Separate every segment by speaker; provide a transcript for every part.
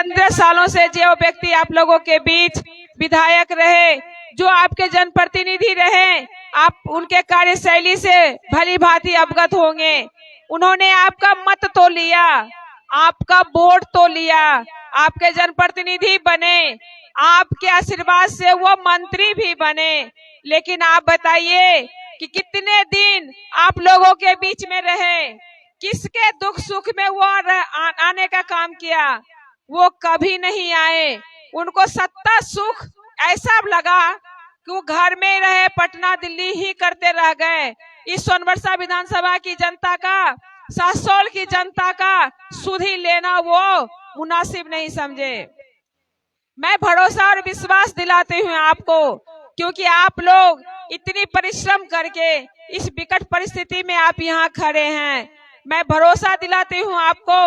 Speaker 1: 15 सालों से जो व्यक्ति आप लोगों के बीच विधायक रहे, जो आपके जनप्रतिनिधि रहे, आप उनके कार्यशैली से भली भांति अवगत होंगे। उन्होंने आपका मत तो लिया, आपका वोट तो लिया, आपके जनप्रतिनिधि बने, आपके आशीर्वाद से वो मंत्री भी बने, लेकिन आप बताइए कि कितने दिन आप लोगों के बीच में रहे, किसके दुख सुख में वो आने का काम किया? वो कभी नहीं आए। उनको सत्ता सुख ऐसा लगा कि वो घर में रहे, पटना दिल्ली ही करते रह गए। इस सोनबरसा विधानसभा की जनता का, सासोल की जनता का सुधि लेना वो मुनासिब नहीं समझे। मैं भरोसा और विश्वास दिलाती हूँ आपको, क्योंकि आप लोग इतनी परिश्रम करके इस विकट परिस्थिति में आप यहाँ खड़े हैं। मैं भरोसा दिलाती हूँ आपको,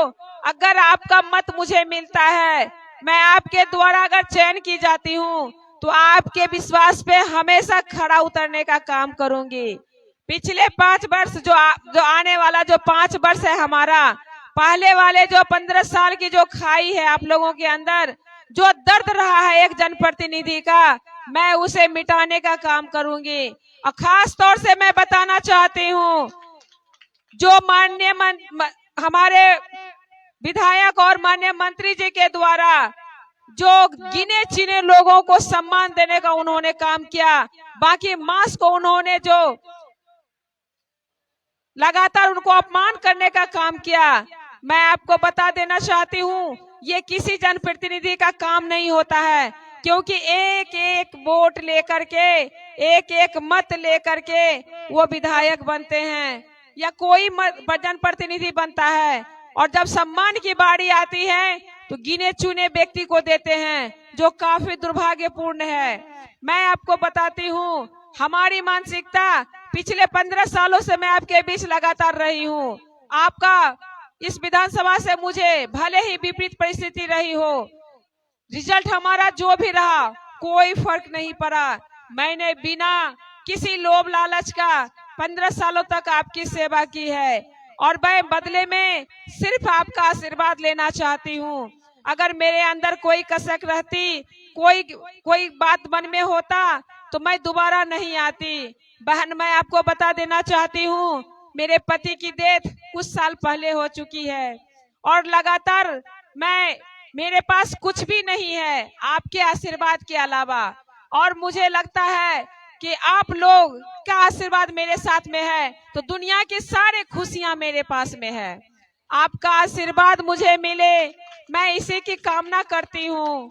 Speaker 1: अगर आपका मत मुझे मिलता है, मैं आपके द्वारा अगर चयन की जाती हूँ, तो आपके विश्वास पे हमेशा खड़ा उतरने का काम करूंगी। पिछले 5 वर्ष जो आने वाला जो 5 वर्ष है हमारा, पहले वाले जो 15 साल की जो खाई है आप लोगों के अंदर, जो दर्द रहा है एक जनप्रतिनिधि का, मैं उसे मिटाने का काम करूंगी। और खास तौर से मैं बताना चाहती हूँ, जो माननीय हमारे विधायक और माननीय मंत्री जी के द्वारा जो गिने चुने लोगों को सम्मान देने का उन्होंने काम किया, बाकी मास को उन्होंने जो लगातार उनको अपमान करने का काम किया, मैं आपको बता देना चाहती हूँ, ये किसी जनप्रतिनिधि का काम नहीं होता है, क्योंकि एक एक वोट लेकर के, एक एक मत लेकर के वो विधायक बनते हैं या कोई जनप्रतिनिधि बनता है। और जब सम्मान की बारी आती है तो गिने चुने व्यक्ति को देते हैं, जो काफी दुर्भाग्यपूर्ण है। मैं आपको बताती हूँ, हमारी मानसिकता पिछले 15 सालों से मैं आपके बीच लगातार रही हूँ। आपका इस विधानसभा से मुझे भले ही विपरीत परिस्थिति रही हो, रिजल्ट हमारा जो भी रहा कोई फर्क नहीं पड़ा। मैंने बिना किसी लोभ लालच का 15 सालों तक आपकी सेवा की है, और मैं बदले में सिर्फ आपका आशीर्वाद लेना चाहती हूँ। अगर मेरे अंदर कोई कसक रहती, कोई बात मन में होता, तो मैं दोबारा नहीं आती। बहन, मैं आपको बता देना चाहती हूँ, मेरे पति की डेथ कुछ साल पहले हो चुकी है, और लगातार मेरे पास कुछ भी नहीं है आपके आशीर्वाद के अलावा। और मुझे लगता है कि आप लोग का आशीर्वाद मेरे साथ में है, तो दुनिया की सारी खुशियां मेरे पास में है। आपका आशीर्वाद मुझे मिले, मैं इसी की कामना करती हूँ।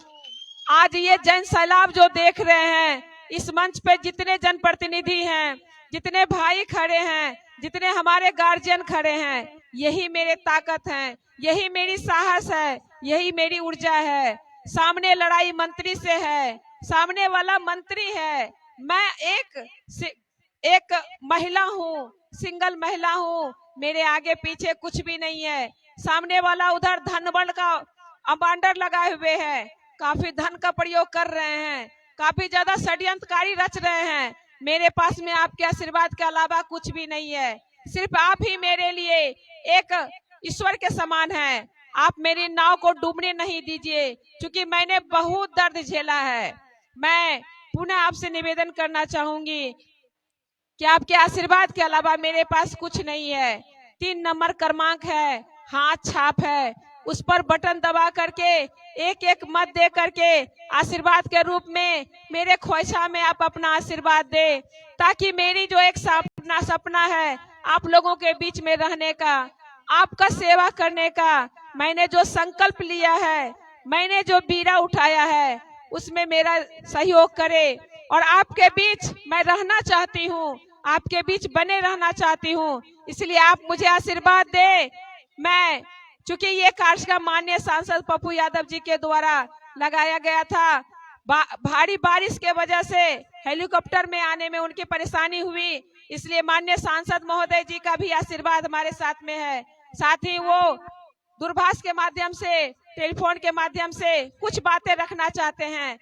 Speaker 1: आज ये जन सैलाब जो देख रहे हैं, इस मंच पे जितने जनप्रतिनिधि हैं, जितने भाई खड़े हैं, जितने हमारे गार्जियन खड़े हैं, यही मेरे ताकत है, यही मेरी साहस है, यही मेरी ऊर्जा है। सामने लड़ाई मंत्री से है, सामने वाला मंत्री है, मैं एक महिला हूँ, सिंगल महिला हूँ, मेरे आगे पीछे कुछ भी नहीं है। सामने वाला उधर धनबल का अबांडर लगाए हुए है, काफी धन का प्रयोग कर रहे हैं, काफी ज्यादा षड्यंत्रकारी रच रहे हैं। मेरे पास में आपके आशीर्वाद के अलावा कुछ भी नहीं है। सिर्फ आप ही मेरे लिए एक ईश्वर के समान है। आप मेरी नाव को डूबने नहीं दीजिए, क्योंकि मैंने बहुत दर्द झेला है। मैं पुनः आपसे निवेदन करना चाहूंगी कि आपके आशीर्वाद के अलावा मेरे पास कुछ नहीं है। 3 नंबर क्रमांक है, हाथ छाप है, उस पर बटन दबा करके एक एक मत दे करके आशीर्वाद के रूप में मेरे ख्वाहिशा में आप अपना आशीर्वाद दे, ताकि मेरी जो एक सपना है आप लोगों के बीच में रहने का, आपका सेवा करने का, मैंने जो संकल्प लिया है, मैंने जो बीड़ा उठाया है, उसमें मेरा सहयोग करे। और आपके बीच मैं रहना चाहती हूँ, आपके बीच बने रहना चाहती हूँ, इसलिए आप मुझे आशीर्वाद दे। मैं चूंकि ये कार्यक्रम माननीय सांसद पप्पू यादव जी के द्वारा लगाया गया था, भारी बारिश के वजह से हेलीकॉप्टर में आने में उनकी परेशानी हुई, इसलिए माननीय सांसद महोदय जी का भी आशीर्वाद हमारे साथ में है। साथ ही वो दूरभाष के माध्यम से, टेलीफोन के माध्यम से कुछ बातें रखना चाहते हैं।